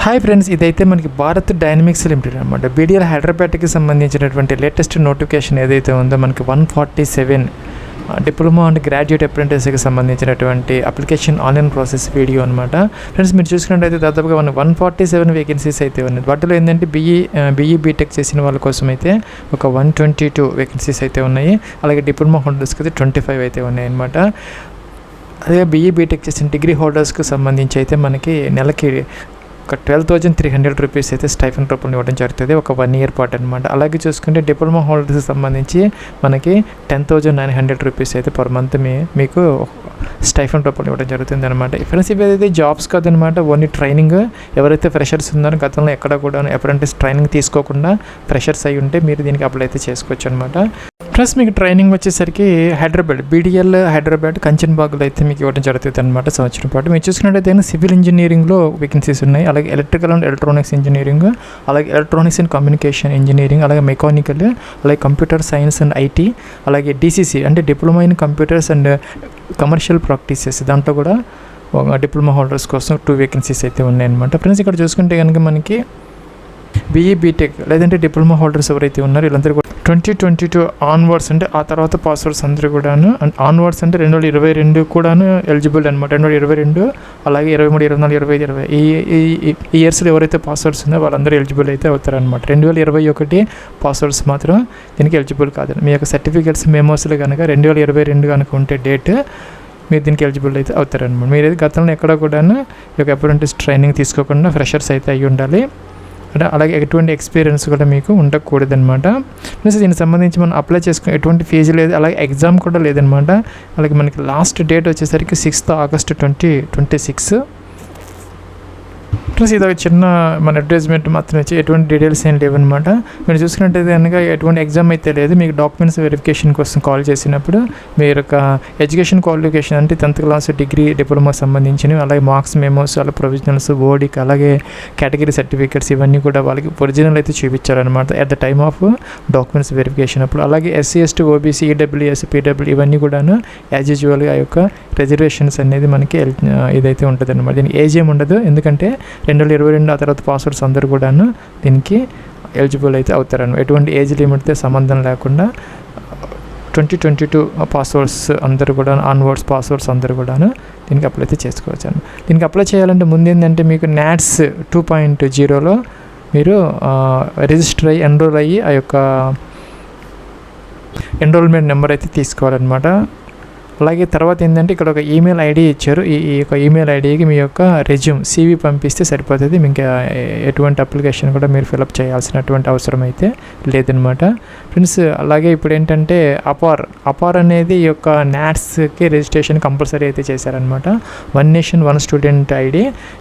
Hi friends, ఇదైతే మనకి Bharat dynamics limited అనమాట. బీడీఎల్ హైదరాబాద్కి సంబంధించినటువంటి లేటెస్ట్ నోటిఫికేషన్ ఏదైతే ఉందో మనకి 147 డిప్లొమా అండ్ గ్రాడ్యుయేట్ అప్రెంటిస్కి సంబంధించినటువంటి అప్లికేషన్ ఆన్లైన్ ప్రాసెస్ వీడియో అనమాట. ఫ్రెండ్స్, మీరు చూసుకున్నట్టయితే దాదాపుగా 147 వేకెన్సీస్ అయితే ఉన్నాయి. వాటిలో ఏంటంటే బీఈ బీటెక్ చేసిన వాళ్ళ కోసం అయితే ఒక 122 వేకెన్సీస్ అయితే ఉన్నాయి. అలాగే డిప్లొమా హోల్డర్స్కి అయితే 25 అయితే ఉన్నాయి అనమాట. అదే బీఈ బీటెక్ చేసిన డిగ్రీ హోల్డర్స్కి సంబంధించి అయితే మనకి నెలకి ఒక 12,300 రూపీస్ అయితే స్టైఫండ్ రూపంలో ఇవ్వడం జరుగుతుంది, ఒక 1 ఇయర్ పాటు అనమాట. అలాగే చూసుకుంటే డిప్లొమా హోల్డర్స్కి సంబంధించి మనకి 10,900 రూపీస్ అయితే పర్ మంత్ మీకు స్టైఫండ్ రూపంలో ఇవ్వడం జరుగుతుంది అనమాట. ఫ్రెండ్స్, ఇవి అయితే జాబ్స్ కాదనమాట, ఓన్లీ ట్రైనింగ్. ఎవరైతే ఫ్రెషర్స్ ఉన్నారో గతంలో ఎక్కడ కూడా అప్రెంటిస్ ట్రైనింగ్ తీసుకోకుండా ఫ్రెషర్స్ అయి ఉంటే మీరు దీనికి అప్లై అయితే చేసుకోవచ్చు అనమాట. ప్లస్ మీకు ట్రైనింగ్ వచ్చేసరికి హైదరాబాద్ బీడీఎల్ హైదరాబాద్ కంచన్బాగ్లో అయితే మీకు ఇవ్వడం జరుగుతుంది అనమాట సంవత్సరం పాటు. మీరు చూసుకున్నట్టయితే సివిల్ ఇంజనీరింగ్లో వేకెన్సీస్ ఉన్నాయి, అలాగే ఎలక్ట్రికల్ అండ్ ఎలక్ట్రానిక్స్ ఇంజనీరింగ్, అలాగే ఎలక్ట్రానిక్స్ అండ్ కమ్యూనికేషన్ ఇంజనీరింగ్, అలాగే మెకానికల్, అలాగే కంప్యూటర్ సైన్స్ అండ్ ఐటీ, అలాగే డీసీసీ అంటే diploma in computers and commercial practices, దాంట్లో కూడా డిప్లొమా హోల్డర్స్ కోసం 2 వేకెన్సీస్ అయితే ఉన్నాయన్నమాట. ఫ్రెండ్స్, ఇక్కడ చూసుకుంటే కనుక మనకి బీఈ బీటెక్ లేదంటే డిప్లొమా హోల్డర్స్ ఎవరైతే ఉన్నారో వీళ్ళందరూ కూడా 2022 ఆన్వర్డ్స్ అంటే ఆ తర్వాత పాస్వర్డ్స్ అందరూ కూడాను, అండ్ ఆన్వర్డ్స్ అంటే 2022 కూడాను ఎలిజిబుల్ అనమాట. 2022 అలాగే 23, 24, 25, 20 ఈ ఇయర్స్లో ఎవరైతే పాస్వర్డ్స్ ఉన్నారో వాళ్ళందరూ ఎలిజిబుల్ అయితే అవుతారనమాట. 2021 పాస్వర్డ్స్ మాత్రం దీనికి ఎలిజిబుల్ కాదు. మీ యొక్క సర్టిఫికేట్స్ మెమోస్లో కనుక 2022 కనుక ఉంటే డేట్ మీరు దీనికి ఎలిజిబుల్ అయితే అవుతారనమాట. మీరైతే గతంలో ఎక్కడ కూడాను ఈ యొక్క అప్రెంటిస్ ట్రైనింగ్ తీసుకోకుండా ఫ్రెషర్స్ అయితే అయ్యి ఉండాలి. అలాగే ఎటువంటి ఎక్స్పీరియన్స్ కూడా మీకు ఉండకూడదనమాట. ప్లస్ దీనికి సంబంధించి మనం అప్లై చేసుకుని ఎటువంటి ఫీజు లేదు, అలాగే ఎగ్జామ్ కూడా లేదనమాట. అలాగే మనకి లాస్ట్ డేట్ వచ్చేసరికి 6th August 2026. ప్లస్ ఇది ఒక చిన్న మన అడ్వర్టైజ్మెంట్ మాత్రం వచ్చి ఎటువంటి డీటెయిల్స్ ఏం లేవన్నమాట. మీరు చూసుకున్నట్టయితే కనుక ఎటువంటి ఎగ్జామ్ అయితే లేదు. మీకు డాక్యుమెంట్స్ వెరిఫికేషన్ కోసం కాల్ చేసినప్పుడు మీరు ఒక ఎడ్యుకేషన్ క్వాలిఫికేషన్ అంటే 10th క్లాస్ డిగ్రీ డిప్లొమా సంబంధించినవి, అలాగే మార్క్స్ మెమోస్, అలాగే ప్రొవిజనల్స్, ఓడిక్, అలాగే కేటగిరీ సర్టిఫికేట్స్ ఇవన్నీ కూడా వాళ్ళకి ఒరిజినల్ అయితే చూపించారనమాట at the time of documents verification అప్పుడు. అలాగే SC ST OBC EWS PW ఇవన్నీ కూడాను యాజ్ యూజువల్గా ఆ యొక్క రిజర్వేషన్స్ అనేది మనకి ఇదైతే ఉంటుంది అనమాట. దీనికి ఏజ్ ఏమి ఉండదు, ఎందుకంటే 2022 ఆ తర్వాత పాస్వర్డ్స్ అందరూ కూడాను దీనికి ఎలిజిబుల్ అయితే అవుతారన్నమాట. ఎటువంటి ఏజ్ లిమిట్తో సంబంధం లేకుండా 2022 పాస్వర్డ్స్ అందరూ కూడా ఆన్వర్డ్స్ పాస్వర్డ్స్ అందరూ కూడాను దీనికి అప్లై అయితే చేసుకోవచ్చు. దీనికి అప్లై చేయాలంటే ముందు ఏంటంటే మీకు NATS 2.0లో మీరు రిజిస్టర్ అయ్యి ఎన్రోల్ అయ్యి ఆ యొక్క ఎన్రోల్మెంట్ నెంబర్ అయితే తీసుకోవాలన్నమాట. అలాగే తర్వాత ఏంటంటే ఇక్కడ ఒక ఈమెయిల్ ఐడి ఇచ్చారు. ఈ యొక్క ఈమెయిల్ ఐడికి మీ యొక్క రెజ్యూమ్ CV పంపిస్తే సరిపోతుంది. మీకు ఎటువంటి అప్లికేషన్ కూడా మీరు ఫిలప్ చేయాల్సినటువంటి అవసరం అయితే లేదనమాట. ఫ్రెండ్స్, అలాగే ఇప్పుడు ఏంటంటే అపార్ అనేది ఈ యొక్క NATSకి రిజిస్ట్రేషన్ కంపల్సరీ అయితే చేశారనమాట. 1 Nation 1 Student ID.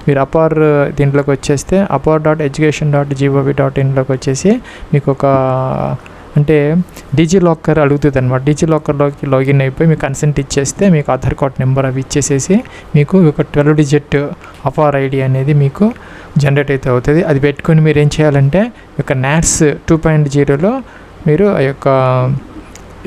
మీరు అపార్ దీంట్లోకి వచ్చేస్తే apar.education.gov.in వచ్చేసి మీకు ఒక అంటే డిజిలాకర్ అడుగుతుంది అనమాట. డిజిలాకర్లోకి లాగిన్ అయిపోయి మీకు కన్సెంట్ ఇచ్చేస్తే మీకు ఆధార్ కార్డ్ నెంబర్ అవి ఇచ్చేసేసి మీకు ఒక 12 డిజిట్ అపార్ ID అనేది మీకు జనరేట్ అయితే అవుతుంది. అది పెట్టుకొని మీరు ఏం చేయాలంటే ఒక NATS 2.0లో మీరు ఆ యొక్క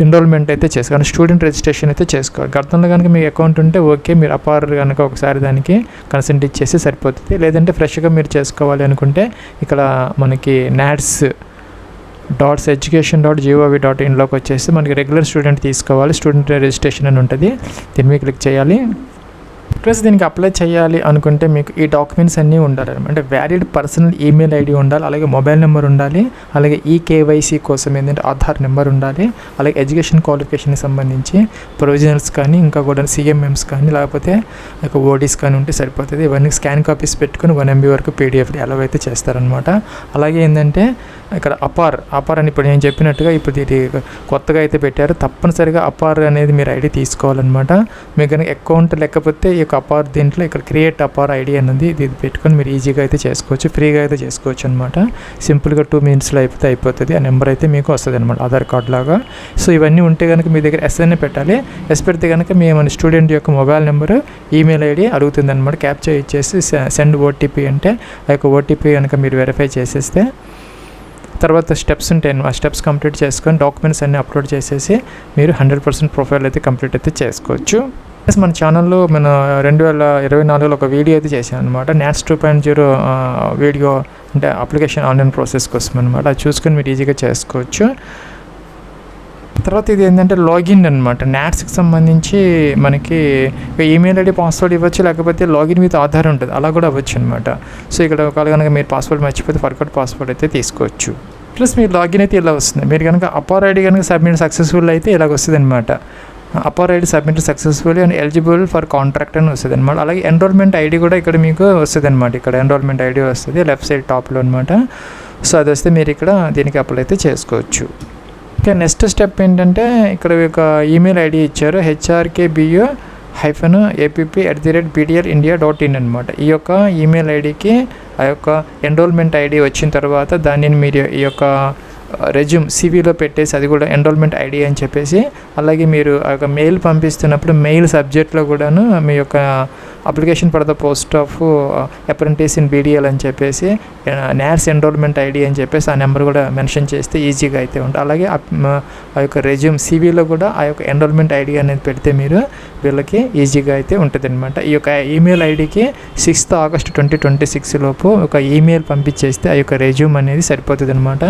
ఎన్రోల్మెంట్ అయితే చేసుకోవాలి, స్టూడెంట్ రిజిస్ట్రేషన్ అయితే చేసుకోవాలి. గతంలో కనుక మీ అకౌంట్ ఉంటే ఓకే, మీరు అపార్ కనుక ఒకసారి దానికి కన్సెంట్ ఇచ్చేసి సరిపోతుంది. లేదంటే ఫ్రెష్గా మీరు చేసుకోవాలి అనుకుంటే ఇక్కడ మనకి NATS.education.gov.inలోకి వచ్చేసి మనకి రెగ్యులర్ స్టూడెంట్ తీసుకోవాలి, స్టూడెంట్ రిజిస్ట్రేషన్ అని ఉంటుంది. దీని మీద క్లిక్ చేయాలి. ప్లస్ దీనికి అప్లై చేయాలి అనుకుంటే మీకు ఈ డాక్యుమెంట్స్ అన్నీ ఉండాలి. అంటే వ్యాలిడ్ పర్సనల్ ఈమెయిల్ ID ఉండాలి, అలాగే మొబైల్ నెంబర్ ఉండాలి, అలాగే KYC కోసం ఏంటంటే ఆధార్ నెంబర్ ఉండాలి, అలాగే ఎడ్యుకేషన్ క్వాలిఫికేషన్కి సంబంధించి ప్రొవిజనల్స్ కానీ ఇంకా కూడా CMMs కానీ లేకపోతే ఓడీస్ కానీ ఉంటే సరిపోతుంది. ఇవన్నీ స్కాన్ కాపీస్ పెట్టుకుని 1 MB వరకు PDF అలౌ అయితే చేస్తారనమాట. అలాగే ఏంటంటే ఇక్కడ అపార్ అని ఇప్పుడు నేను చెప్పినట్టుగా ఇప్పుడు ఇది కొత్తగా అయితే పెట్టారు. తప్పనిసరిగా అపార్ అనేది మీరు ID తీసుకోవాలన్నమాట. మీకు కనుక అకౌంట్ లేకపోతే ఈ యొక్క అపార్ దీంట్లో ఇక్కడ క్రియేట్ అపార్ ID అనేది ఇది పెట్టుకొని మీరు ఈజీగా అయితే చేసుకోవచ్చు, ఫ్రీగా అయితే చేసుకోవచ్చు అనమాట. సింపుల్గా 2 minutesలో అయిపోతుంది. ఆ నెంబర్ అయితే మీకు వస్తుంది అనమాట ఆధార్ కార్డ్ లాగా. సో ఇవన్నీ ఉంటే కనుక మీ దగ్గర SN పెట్టాలి. పెడితే కనుక మన స్టూడెంట్ యొక్క మొబైల్ నెంబరు ఈమెయిల్ ID అడుగుతుంది అనమాట. క్యాప్చర్ ఇచ్చేసి సెండ్ OTP అంటే ఆ యొక్క OTP కనుక మీరు వెరిఫై చేసేస్తే తర్వాత స్టెప్స్ ఉంటాయి. ఆ స్టెప్స్ కంప్లీట్ చేసుకొని డాక్యుమెంట్స్ అన్నీ అప్లోడ్ చేసేసి మీరు 100% ప్రొఫైల్ అయితే కంప్లీట్ అయితే చేసుకోవచ్చు. మన ఛానల్లో మన 2024లో ఒక వీడియో అయితే చేశాను అనమాట. NATS 2.0 వీడియో అంటే అప్లికేషన్ ఆన్లైన్ ప్రాసెస్ కోసం అనమాట. అది చూసుకొని మీరు ఈజీగా చేసుకోవచ్చు. తర్వాత ఇది ఏంటంటే లాగిన్ అనమాట. NATSకి సంబంధించి మనకి ఈమెయిల్ ఐడి పాస్వర్డ్ ఇవ్వచ్చు, లేకపోతే లాగిన్ విత్ ఆధార్ ఉంటుంది, అలా కూడా అవ్వచ్చు అనమాట. సో ఇక్కడ ఒకవేళ కనుక మీరు పాస్వర్డ్ మర్చిపోతే ఫర్గట్ పాస్వర్డ్ అయితే తీసుకోవచ్చు. ప్లస్ మీరు లాగిన్ అయితే ఇలా వస్తుంది. మీరు కనుక అపార్ ఐడి కనుక సబ్మిట్ సక్సెస్ఫుల్ అయితే ఇలాగ వస్తుంది అనమాట. APAAR ID submit successful and eligible for contract అని వస్తుంది అనమాట. అలాగే ఎన్రోల్మెంట్ ఐడి కూడా ఇక్కడ మీకు వస్తుంది అనమాట. ఇక్కడ ఎన్రోల్మెంట్ ఐడి వస్తుంది లెఫ్ట్ సైడ్ టాప్లో అనమాట. సో అది వస్తే మీరు ఇక్కడ దీనికి అప్లై అయితే చేసుకోవచ్చు. ఓకే, నెక్స్ట్ స్టెప్ ఏంటంటే ఇక్కడ ఒక ఈమెయిల్ ఐడి ఇచ్చారు, hrkbuapp@bdlindia.in అనమాట. ఈ యొక్క ఈమెయిల్ ఐడికి ఆ యొక్క ఎన్రోల్మెంట్ ఐడి వచ్చిన తర్వాత దానిని మీరు ఈ యొక్క రెజ్యూమ్ సివిలో పెట్టేసి అది కూడా ఎన్రోల్మెంట్ ఐడి అని చెప్పేసి, అలాగే మీరు ఆ యొక్క మెయిల్ పంపిస్తున్నప్పుడు మెయిల్ సబ్జెక్ట్లో కూడాను మీ యొక్క application for the post of apprentice in BDL అని చెప్పేసి NATS ఎన్రోల్మెంట్ ఐడి అని చెప్పేసి ఆ నెంబర్ కూడా మెన్షన్ చేస్తే ఈజీగా అయితే ఉంటుంది. అలాగే ఆ యొక్క రెజ్యూమ్ సివిలో కూడా ఆ యొక్క ఎన్రోల్మెంట్ ఐడి అనేది పెడితే మీరు వీళ్ళకి ఈజీగా అయితే ఉంటుంది అనమాట. ఈ యొక్క ఈమెయిల్ ఐడికి 6th August 2026 లోపు ఒక ఈమెయిల్ పంపించేస్తే ఆ యొక్క రెజ్యూమ్ అనేది సరిపోతుంది అనమాట.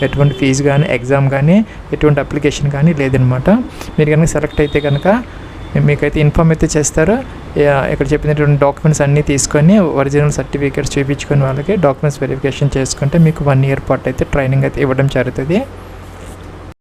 ఎటువంటి ఫీజు కానీ ఎగ్జామ్ కానీ ఎటువంటి అప్లికేషన్ కానీ లేదనమాట. మీరు కనుక సెలెక్ట్ అయితే కనుక మీకైతే ఇన్ఫామ్ అయితే చేస్తారు. ఇక్కడ చెప్పినటువంటి డాక్యుమెంట్స్ అన్నీ తీసుకొని ఒరిజినల్ సర్టిఫికేట్స్ చూపించుకొని వాళ్ళకి డాక్యుమెంట్స్ వెరిఫికేషన్ చేసుకుంటే మీకు 1 year పాటు అయితే ట్రైనింగ్ అయితే ఇవ్వడం జరుగుతుంది.